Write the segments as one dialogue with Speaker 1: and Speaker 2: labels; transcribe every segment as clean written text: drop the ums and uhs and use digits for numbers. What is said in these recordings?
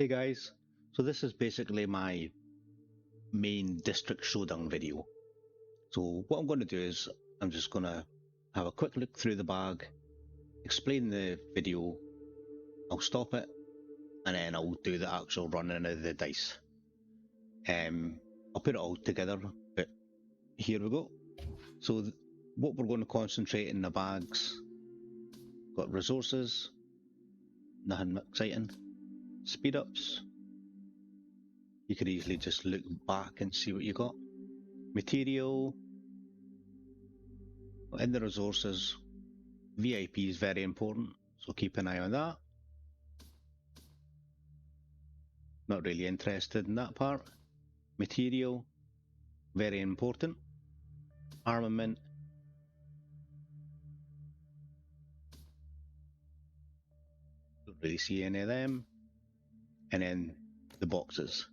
Speaker 1: Hey guys, so this is basically my main district showdown video. So what I'm going to do is I'm just going to have a quick look through the bag, explain the video, I'll stop it, and then I'll do the actual running of the dice. I'll put it all together, but here we go. So what we're going to concentrate in the bags, got resources, nothing exciting, speed ups. You could easily just look back and see what you got. Material, in the resources, VIP is very important, so keep an eye on that. Not really interested in that part. Material, very important. Armament, don't really see any of them. And then the boxes.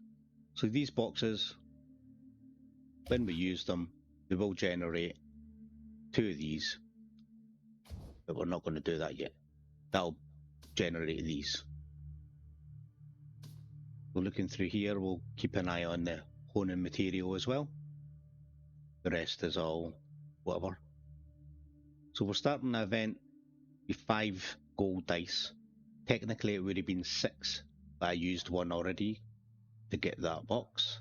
Speaker 1: So these boxes, when we use them, they will generate 2 of these, but we're not going to do that yet. That'll generate these. So looking through here, we'll keep an eye on the honing material as well. The rest is all whatever. So we're starting the event with 5 gold dice. Technically it would have been 6, but I used one already to get that box.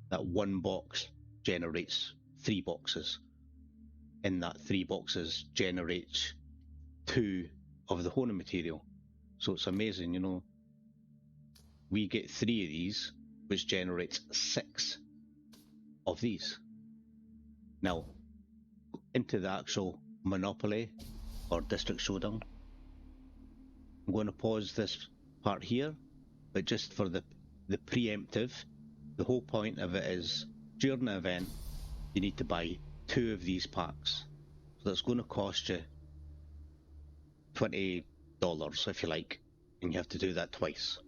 Speaker 1: That one box generates 3 boxes. And that 3 boxes generates 2 of the honing material. So it's amazing, you know. We get 3 of these, which generates 6 of these. Now, into the actual Monopoly or District Showdown. I'm going to pause this part here, but just for the preemptive, the whole point of it is during the event, you need to buy 2 of these packs. So that's going to cost you $20 if you like, and you have to do that twice.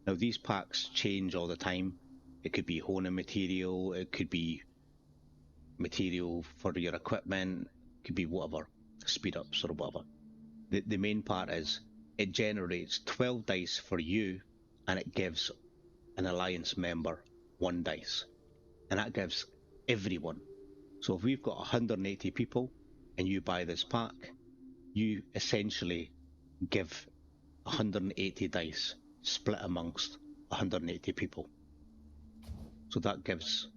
Speaker 1: Now these packs change all the time. It could be honing material, it could be material for your equipment, it could be whatever, speed ups or whatever. The main part is it generates 12 dice for you, and it gives an alliance member 1 dice, and that gives everyone. So if we've got 180 people and you buy this pack, you essentially give 180 dice split amongst 180 people. So that gives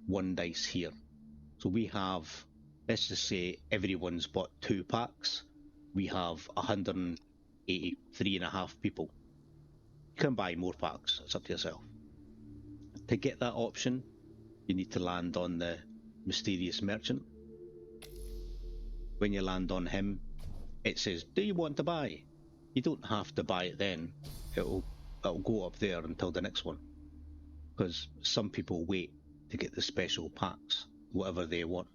Speaker 1: 1 dice here. So we have, let's just say everyone's bought 2 packs. We have 183.5 people. You can buy more packs, it's up to yourself. To get that option, you need to land on the mysterious merchant. When you land on him, it says, do you want to buy? You don't have to buy it then. It'll go up there until the next one. Because some people wait to get the special packs, whatever they want.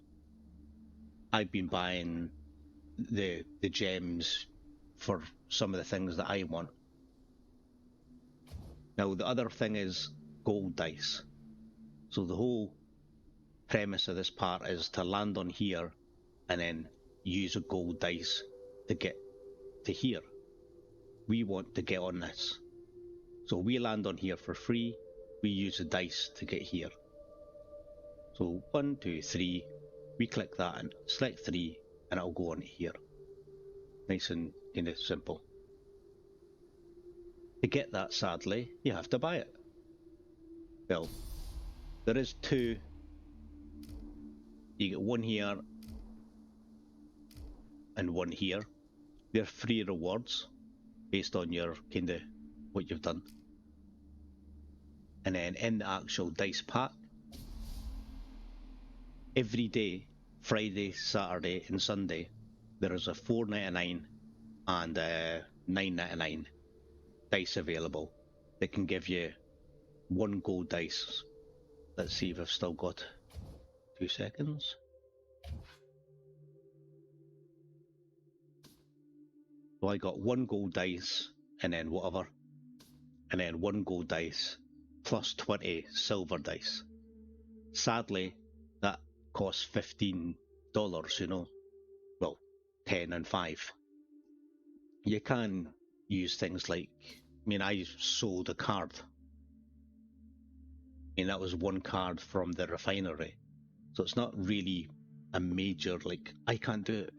Speaker 1: I've been buying the gems for some of the things that I want. Now the other thing is gold dice. So the whole premise of this part is to land on here and then use a gold dice to get to here. We want to get on this. So we land on here for free, we use the dice to get here. So 1, 2, 3, we click that and select 3 and it'll go on here. Nice and kind of simple. To get that, sadly, you have to buy it. Well, there is 2. You get 1 here and 1 here. They're free rewards based on your kind of what you've done. And then in the actual dice pack, every day, Friday, Saturday and Sunday, there is a $4.99 and a $9.99 dice available that can give you 1 gold dice. Let's see if I've still got 2 seconds. So I got 1 gold dice and then whatever, and then 1 gold dice plus 20 silver dice. Sadly, that costs $15, you know. Well, 10 and 5. you can use things like, I mean, I sold a card. I mean, that was one card from the refinery. So it's not really a major, like, I can't do it.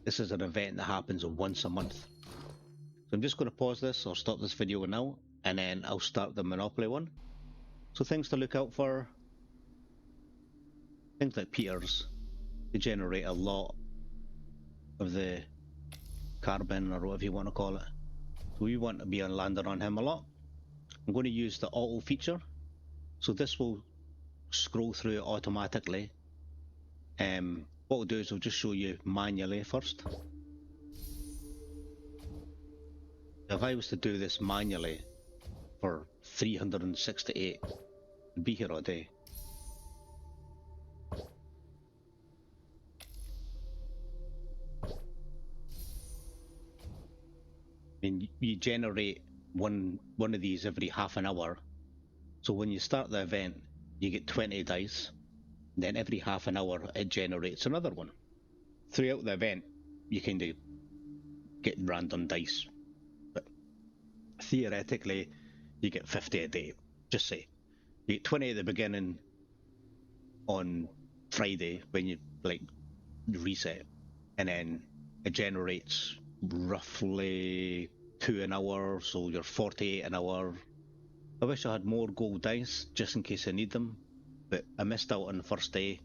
Speaker 1: This is an event that happens once a month. So I'm just going to pause this or stop this video now, and then I'll start the Monopoly one. So things to look out for, things like Peters, they generate a lot of the carbon or whatever you want to call it. So we want to be on landing on him a lot. I'm going to use the auto feature. So this will scroll through it automatically. What we'll do is we'll just show you manually first. If I was to do this manually for 368, I'd be here all day. I mean, you generate one of these every half an hour. So when you start the event, you get 20 dice. Then every half an hour, it generates another one. Throughout the event, you kind of get random dice. But theoretically, you get 50 a day. Just say. You get 20 at the beginning on Friday when you like reset, and then it generates roughly 2 an hour, so you're 48 an hour. I wish I had more gold dice just in case I need them, but I missed out on the first day.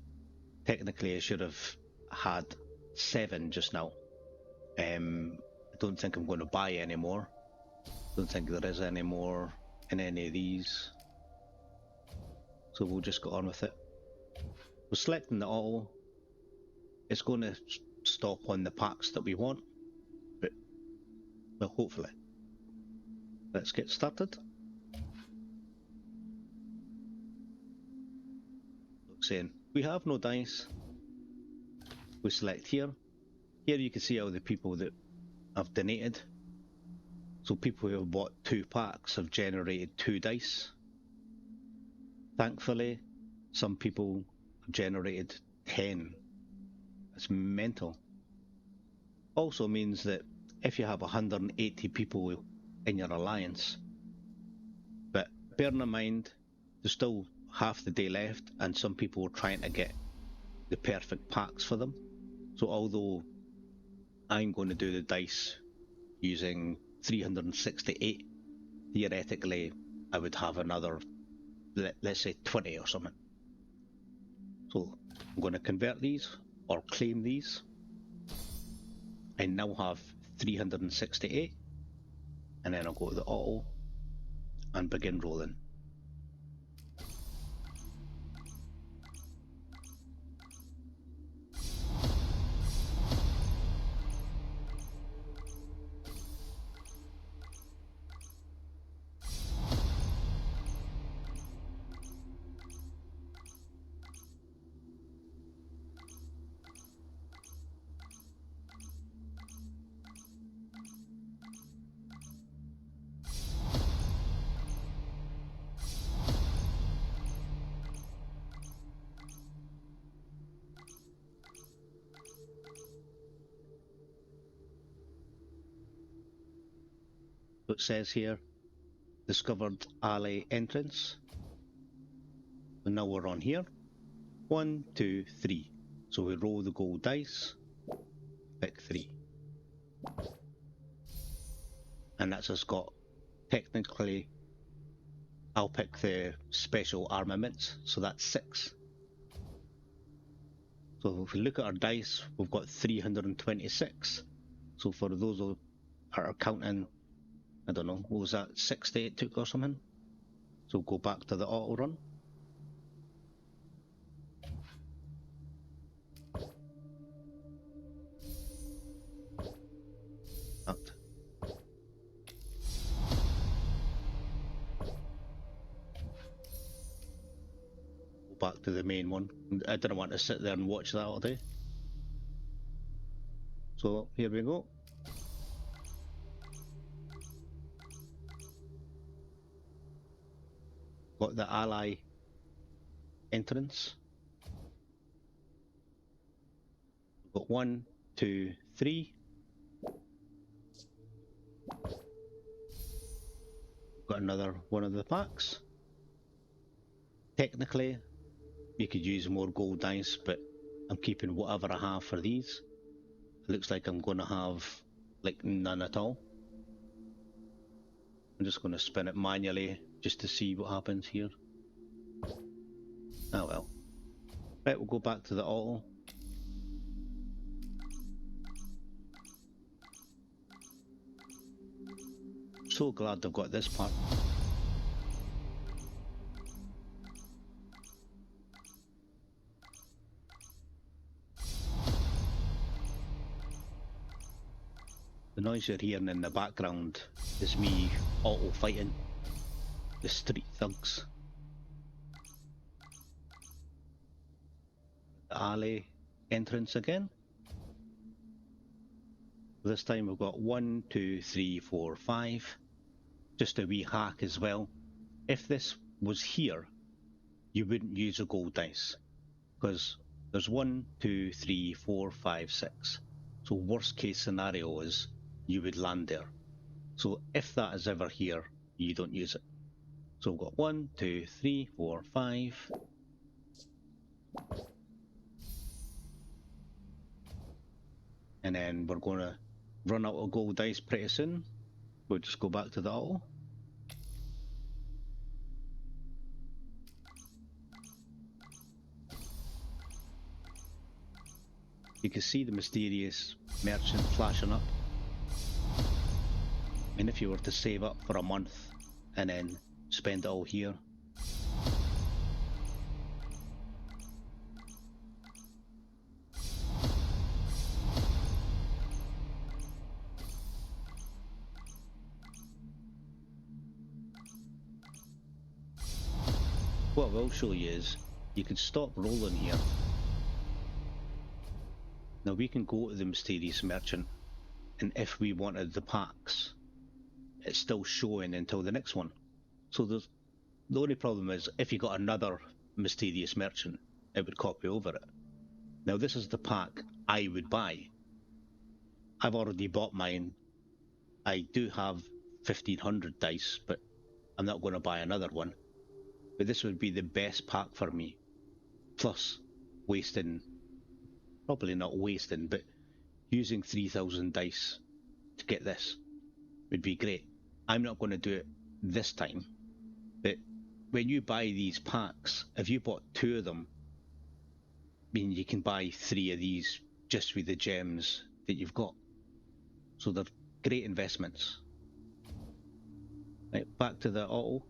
Speaker 1: Technically I should have had 7 just now. I don't think I'm going to buy any more. Don't think there is any more in any of these, so we'll just go on with it. We're selecting the auto. It's going to stop on the packs that we want, but well, hopefully. Let's get started. Saying we have no dice. We select here. Here you can see all the people that have donated. So people who have bought 2 packs have generated 2 dice. Thankfully, some people have generated 10. It's mental. Also means that if you have 180 people in your alliance, but bearing in mind there's still half the day left and some people are trying to get the perfect packs for them. So although I'm going to do the dice using 368, theoretically I would have another, let's say 20 or something. So I'm going to convert these or claim these. I now have 368, and then I'll go to the auto and begin rolling. So it says here, discovered alley entrance. And now we're on here. 1, 2, 3. So we roll the gold dice, pick 3. And that's us got, technically, I'll pick the special armaments, so that's 6. So if we look at our dice, we've got 326. So for those who are counting, I don't know, what was that, 60 it took or something? So go back to the auto run. That. Go back to the main one. I didn't want to sit there and watch that all day. So here we go. Got the ally entrance. We've got 1, 2, 3. Got another one of the packs. Technically, you could use more gold dice, but I'm keeping whatever I have for these. It looks like I'm going to have like none at all. I'm just going to spin it manually just to see what happens here. Oh well. Right, we'll go back to the auto. So glad I've got this part. The noise you're hearing in the background is me auto fighting the street thugs. The alley entrance again. This time we've got 1, 2, 3, 4, 5. Just a wee hack as well. If this was here, you wouldn't use a gold dice, because there's 1, 2, 3, 4, 5, 6. So worst case scenario is you would land there. So if that is ever here, you don't use it. So we've got 1, 2, 3, 4, 5. And then we're going to run out of gold dice pretty soon. We'll just go back to the auto. You can see the mysterious merchant flashing up. And if you were to save up for a month and then spend it all here, what I will show you is you can stop rolling here. Now we can go to the mysterious merchant, and if we wanted the packs, it's still showing until the next one. So the only problem is if you got another mysterious merchant, it would copy over it. Now this is the pack I would buy. I've already bought mine. I do have 1500 dice, but I'm not going to buy another one. But this would be the best pack for me. Plus, probably not wasting, but using 3000 dice to get this would be great. I'm not going to do it this time, but when you buy these packs, if you bought 2 of them, I mean, you can buy 3 of these just with the gems that you've got. So they're great investments. Right, back to the auto.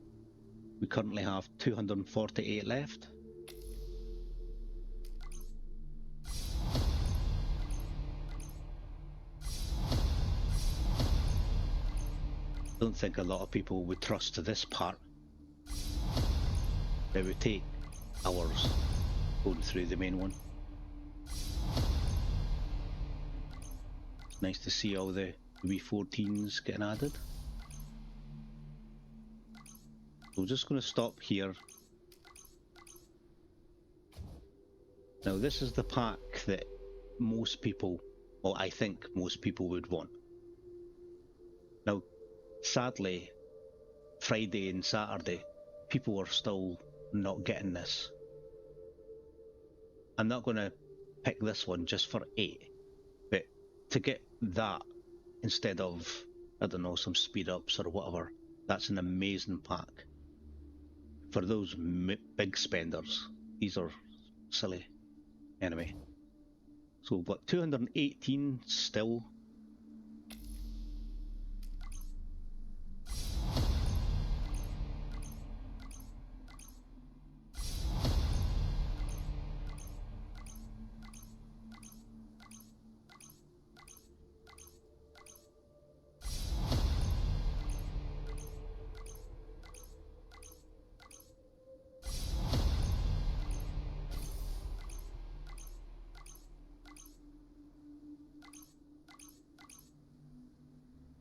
Speaker 1: We currently have 248 left. Don't think a lot of people would trust this part. It would take hours going through the main one. It's nice to see all the wee 14s getting added. We're just going to stop here. Now this is the pack that most people, well, I think most people would want. Now, sadly, Friday and Saturday, people are still not getting this. I'm not going to pick this one just for 8, but to get that instead of, I don't know, some speed ups or whatever, that's an amazing pack. For those big spenders, these are silly. Anyway, so we've got 218 still.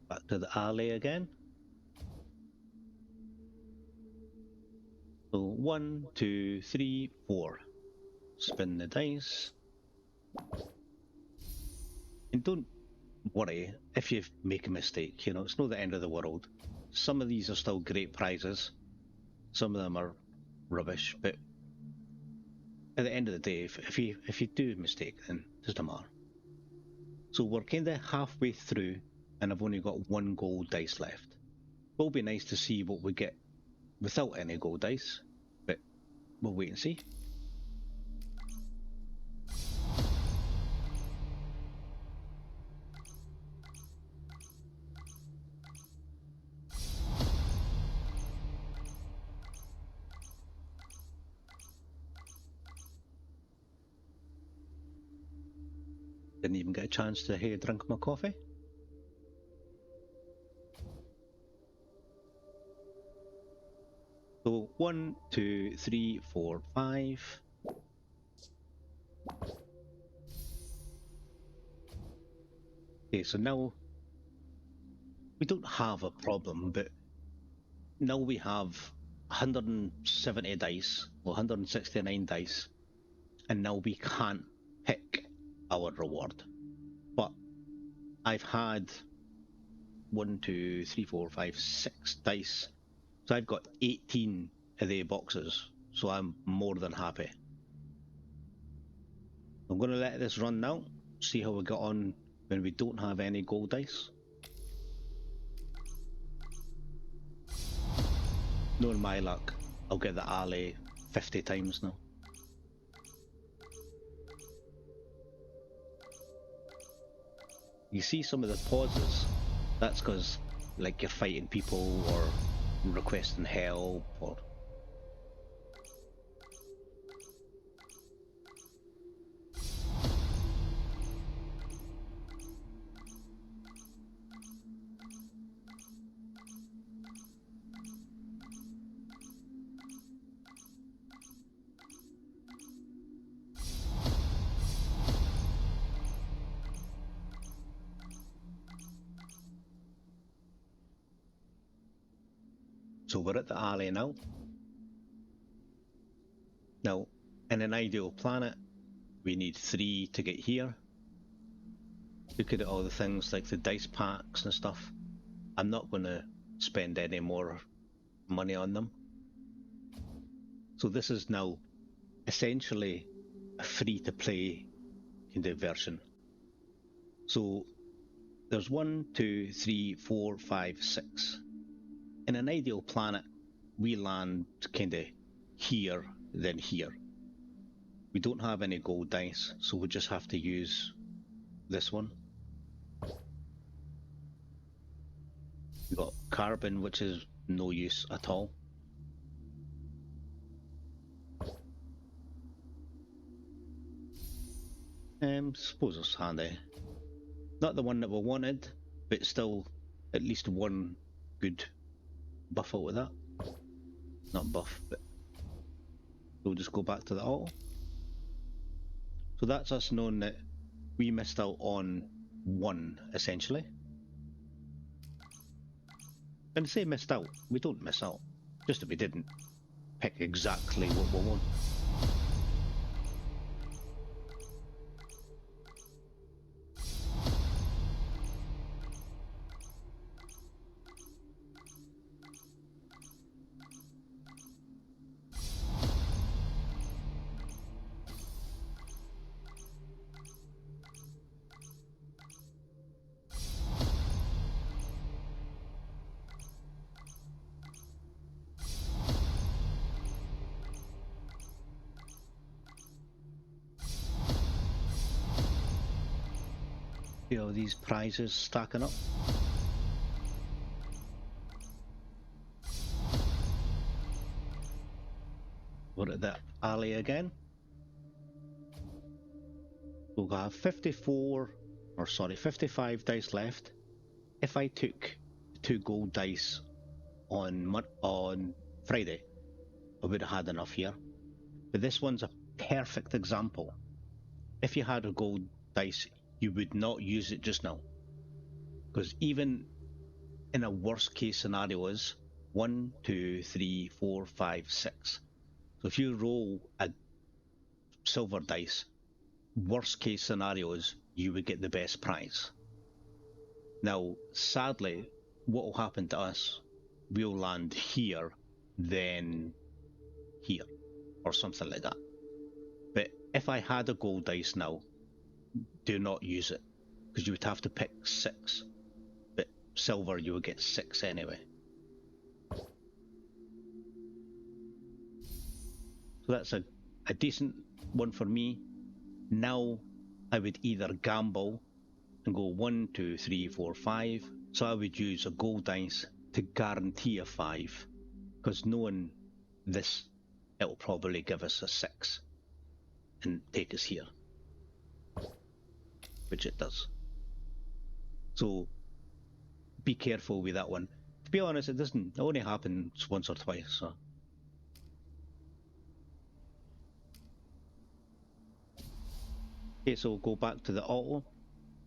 Speaker 1: Back to the alley again. So 1, 2, 3, 4. Spin the dice. And don't worry if you make a mistake, you know, it's not the end of the world. some of these are still great prizes. Some of them are rubbish, but at the end of the day, if you do a mistake, then it doesn't matter. So we're kind of halfway through, and I've only got 1 gold dice left. It will be nice to see what we get without any gold dice, but we'll wait and see. Didn't even get a chance to drink my coffee. So 1, 2, 3, 4, 5. Okay, so now we don't have a problem, but now we have 170 dice, or 169 dice, and now we can't pick our reward. But I've had 1, 2, 3, 4, 5, 6 dice. So I've got 18 of the boxes, so I'm more than happy. I'm going to let this run now, see how we got on when we don't have any gold dice. Knowing my luck, I'll get the alley 50 times now. You see some of the pauses, that's because like you're fighting people or requesting help or... So we're at the alley now. Now, in an ideal planet, we need 3 to get here. Look at all the things like the dice packs and stuff. I'm not going to spend any more money on them. So this is now essentially a free-to-play kind of version. So there's 1, 2, 3, 4, 5, 6. In an ideal planet, we land kind of here, then here. We don't have any gold dice, so we just have to use this one. We've got carbon, which is no use at all. Suppose it's handy. Not the one that we wanted, but still at least one good buff out of that. Not buff, but we'll just go back to the auto. So that's us knowing that we missed out on 1, essentially. And say missed out, we don't miss out, just that we didn't pick exactly what we want. See all these prizes stacking up. We're at the alley again. We'll have 55 dice left. If I took 2 gold dice on Friday, I would have had enough here. But this one's a perfect example. If you had a gold dice, you would not use it just now. Because even in a worst case scenario is 1, 2, 3, 4, 5, 6. So if you roll a silver dice, worst case scenario is you would get the best prize. Now, sadly, what will happen to us we'll land here, then here, or something like that. But if I had a gold dice now, do not use it, because you would have to pick 6. But silver, you would get 6 anyway. So that's a decent one for me. Now I would either gamble and go 1, 2, 3, 4, 5. So I would use a gold dice to guarantee a 5, because knowing this, it'll probably give us a 6 and take us here, which it does. So be careful with that one. To be honest, it only happens once or twice. So. Okay, so we'll go back to the auto.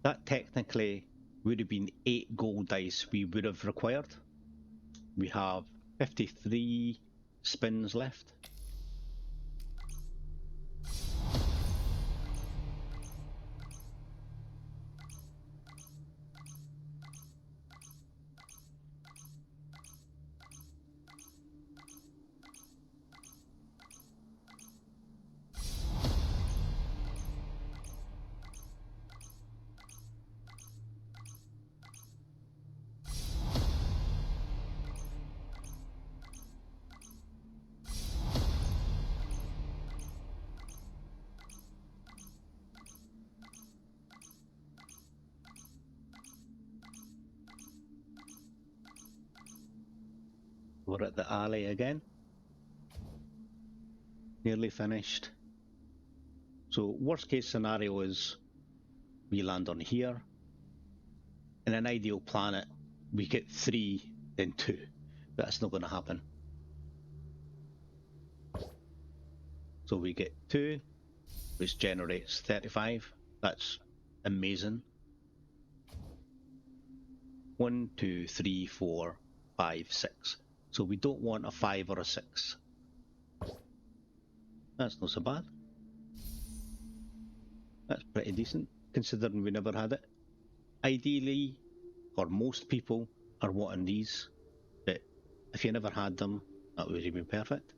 Speaker 1: That technically would have been 8 gold dice we would have required. We have 53 spins left. We're at the alley again. Nearly finished. So worst case scenario is we land on here. In an ideal planet, we get 3, then 2. That's not going to happen. So we get 2, which generates 35. That's amazing. 1, 2, 3, 4, 5, 6. So we don't want a 5 or a 6. That's not so bad. That's pretty decent, considering we never had it. Ideally, or most people are wanting these, but if you never had them, that would have been perfect.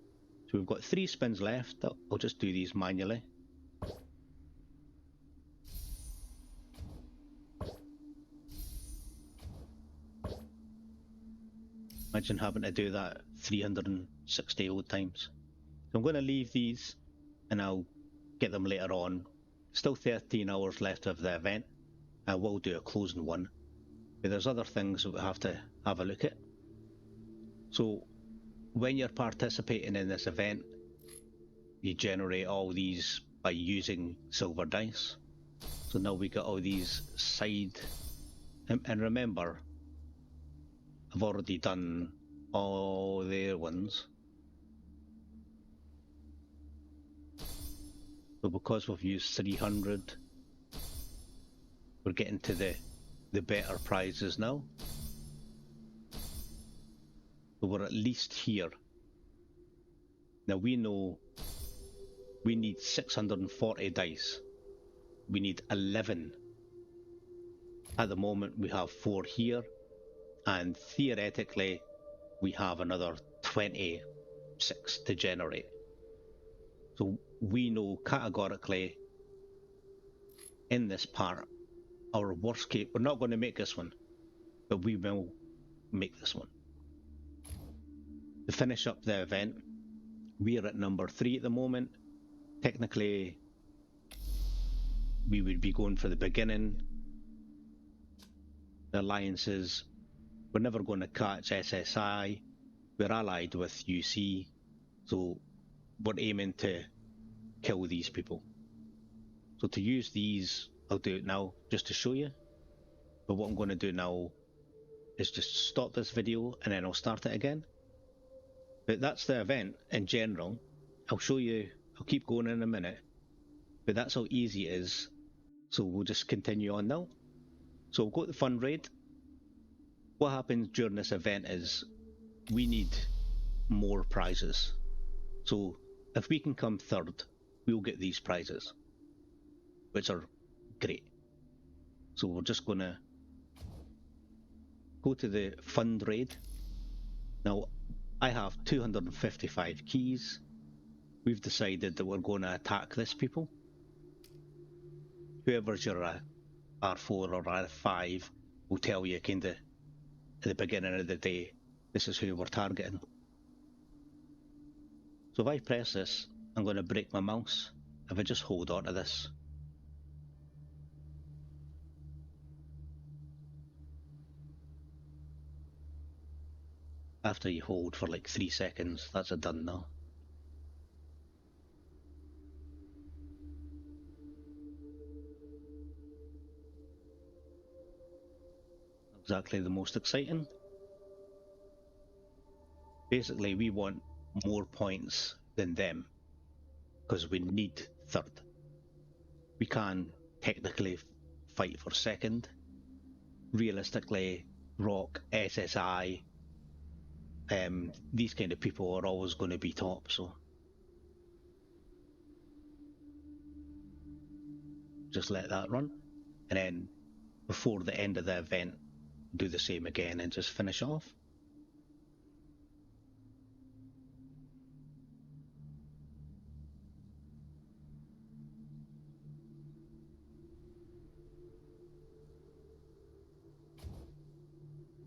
Speaker 1: So we've got 3 spins left. I'll just do these manually. Imagine having to do that 360 odd times. So I'm going to leave these and I'll get them later on. Still 13 hours left of the event. I will do a closing one, but there's other things that we have to have a look at. So when you're participating in this event, you generate all these by using silver dice. So now we got all these side, and remember, I've already done all their ones. So because we've used 300, we're getting to the better prizes now. So we're at least here. Now we know we need 640 dice. We need 11. At the moment we have 4 here, and theoretically we have another 26 to generate. So we know categorically in this part, our worst case, we're not going to make this one, but we will make this one. To finish up the event, we are at number 3 at the moment. Technically, we would be going for the beginning. The alliances, we're never going to catch SSI. We're allied with UC, so we're aiming to kill these people. So to use these, I'll do it now just to show you. But what I'm going to do now is just stop this video and then I'll start it again. But that's the event in general. I'll show you, I'll keep going in a minute, but that's how easy it is. So we'll just continue on now. So we'll go to the fund raid. What happens during this event is we need more prizes. So if we can come 3rd, we'll get these prizes, which are great. So we're just going to go to the fund raid. Now, I have 255 keys. We've decided that we're going to attack this people. Whoever's your R4 or R5 will tell you kind of at the beginning of the day, this is who we're targeting. So if I press this, I'm going to break my mouse. If I just hold on to this, after you hold for like 3 seconds, that's a done now. Exactly the most exciting. Basically, we want more points than them because we need third. We can technically fight for second. Realistically, Rock, SSI, these kind of people are always going to be top, so just let that run. And then before the end of the event, do the same again and just finish off.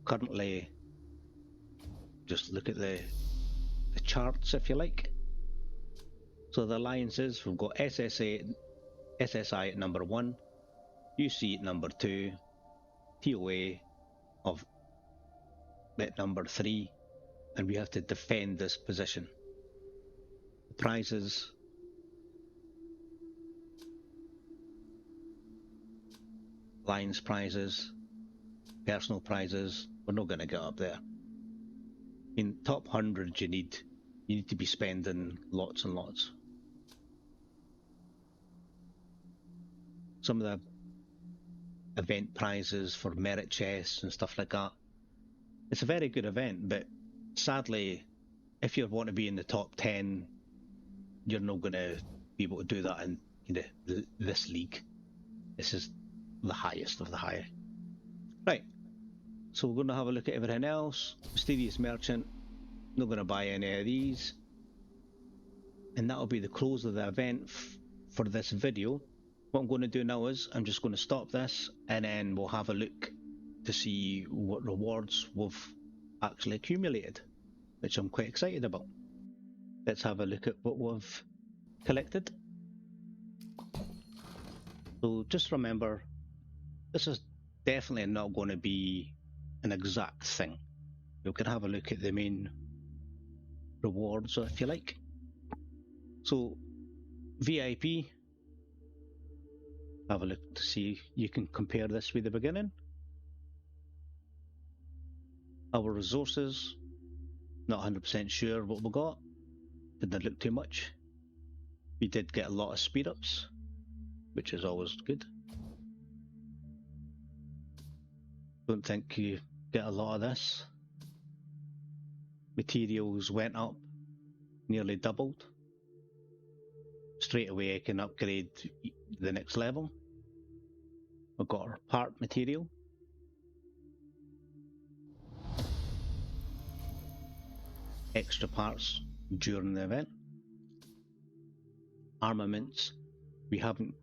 Speaker 1: Currently, just look at the charts if you like. So the alliances, we've got SSI at number 1, UC at number 2, TOA of at number 3, and we have to defend this position. The prizes, alliance prizes, personal prizes, we're not going to get up there. In top 100, you need to be spending lots and lots. Some of the event prizes for merit chests and stuff like that. It's a very good event, but sadly, if you want to be in the top 10, you're not going to be able to do that in this league. This is the highest of the high. Right, so we're going to have a look at everything else. Mysterious Merchant, not going to buy any of these. And that'll be the close of the event for this video. What I'm going to do now is I'm just going to stop this and then we'll have a look to see what rewards we've actually accumulated, which I'm quite excited about. Let's have a look at what we've collected. So just remember, this is definitely not going to be an exact thing. You can have a look at the main rewards if you like. So VIP, have a look to see, you can compare this with the beginning. Our resources, not 100% sure what we got, didn't look too much. We did get a lot of speed ups, which is always good. Don't think you get a lot of this. Materials went up, nearly doubled. Straight away I can upgrade the next level. We've got our part material. Extra parts during the event. Armaments, we haven't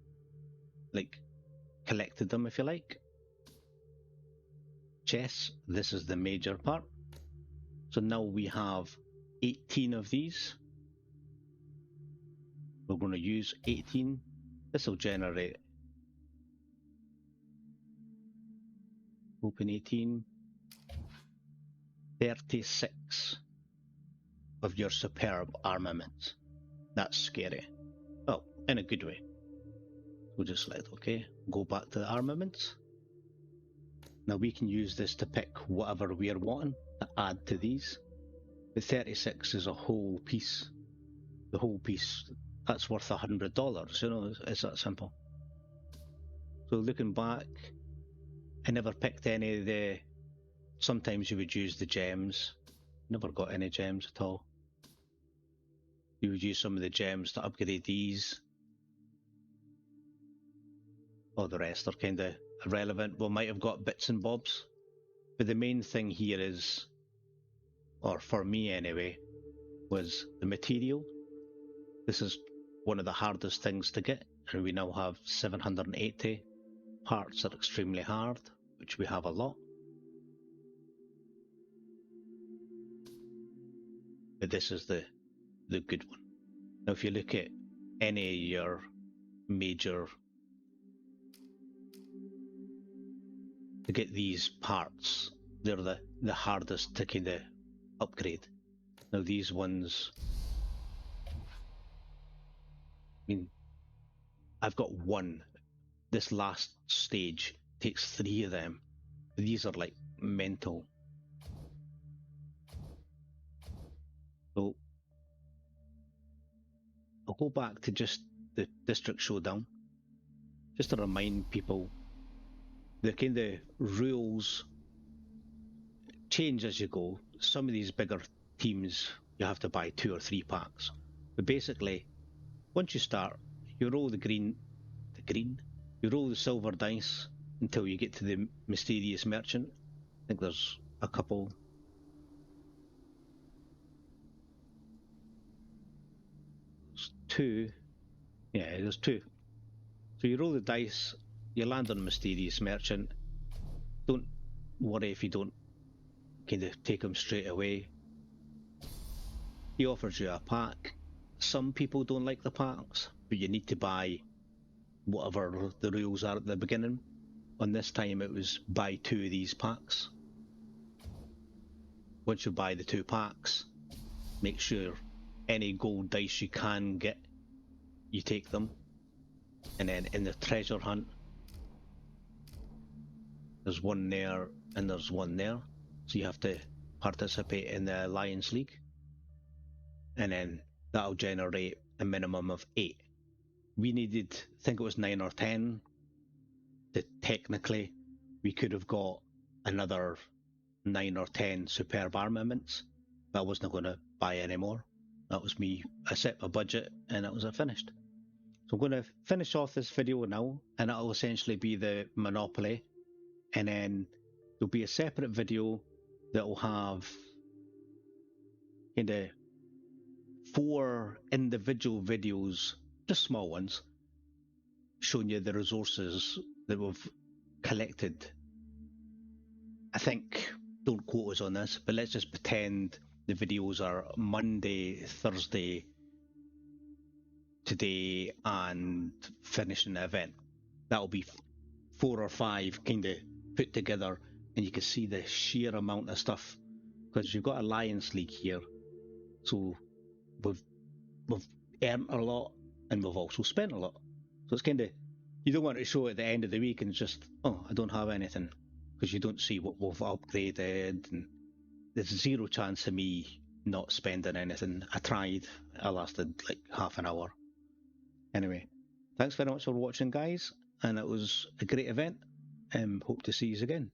Speaker 1: collected them if you like. Chests, this is the major part. So now we have 18 of these. We're going to use 18. This will generate, open 18, 36 of your superb armaments. That's scary. Well, in a good way. We'll just select OK. Go back to the armaments. Now we can use this to pick whatever we are wanting to add to these. The 36 is a whole piece. The whole piece, that's worth $100, you know, it's that simple. So looking back, I never picked any of the, sometimes you would use the gems. Never got any gems at all. You would use some of the gems to upgrade these. All the rest are kind of irrelevant. We might have got bits and bobs. But the main thing here is or for me anyway, was the material. This is one of the hardest things to get, and we now have 780. Parts are extremely hard, which we have a lot. But this is the good one. Now if you look at any of your major, to get these parts, they're the hardest to kind of upgrade. Now these ones, I mean, I've got one. This last stage takes 3 of them. These are like mental. So I'll go back to just the district showdown, just to remind people the kind of rules change as you go. Some of these bigger teams you have to buy 2 or 3 packs, but basically once you start, you roll you roll the silver dice until you get to the mysterious merchant. I think there's a couple. There's 2. Yeah, there's 2. So you roll the dice, you land on a mysterious merchant. Don't worry if you don't kind of take him straight away. He offers you a pack. Some people don't like the packs, but you need to buy whatever the rules are at the beginning. On this time it was buy 2 of these packs. Once you buy the 2 packs, make sure any gold dice you can get, you take them. And then in the treasure hunt, there's one there and there's one there, so you have to participate in the Alliance League, and then that'll generate a minimum of 8. We needed, I think it was 9 or 10 to technically, we could have got another 9 or 10 superb armaments, but I wasn't going to buy any more. That was me. I set my budget and that was it, finished. So I'm going to finish off this video now, and it'll essentially be the Monopoly, and then there'll be a separate video that'll have kind of 4 individual videos, just small ones, showing you the resources that we've collected. I think, don't quote us on this, but let's just pretend the videos are Monday, Thursday, today, and finishing the event. That'll be 4 or 5 kind of put together, and you can see the sheer amount of stuff, because you've got Alliance League here, so we've earned a lot and we've also spent a lot. So it's kind of, you don't want to show at the end of the week and just, oh, I don't have anything, because you don't see what we've upgraded, and there's 0 chance of me not spending anything. I tried, I lasted like half an hour. Anyway, thanks very much for watching, guys, and it was a great event, and hope to see you again.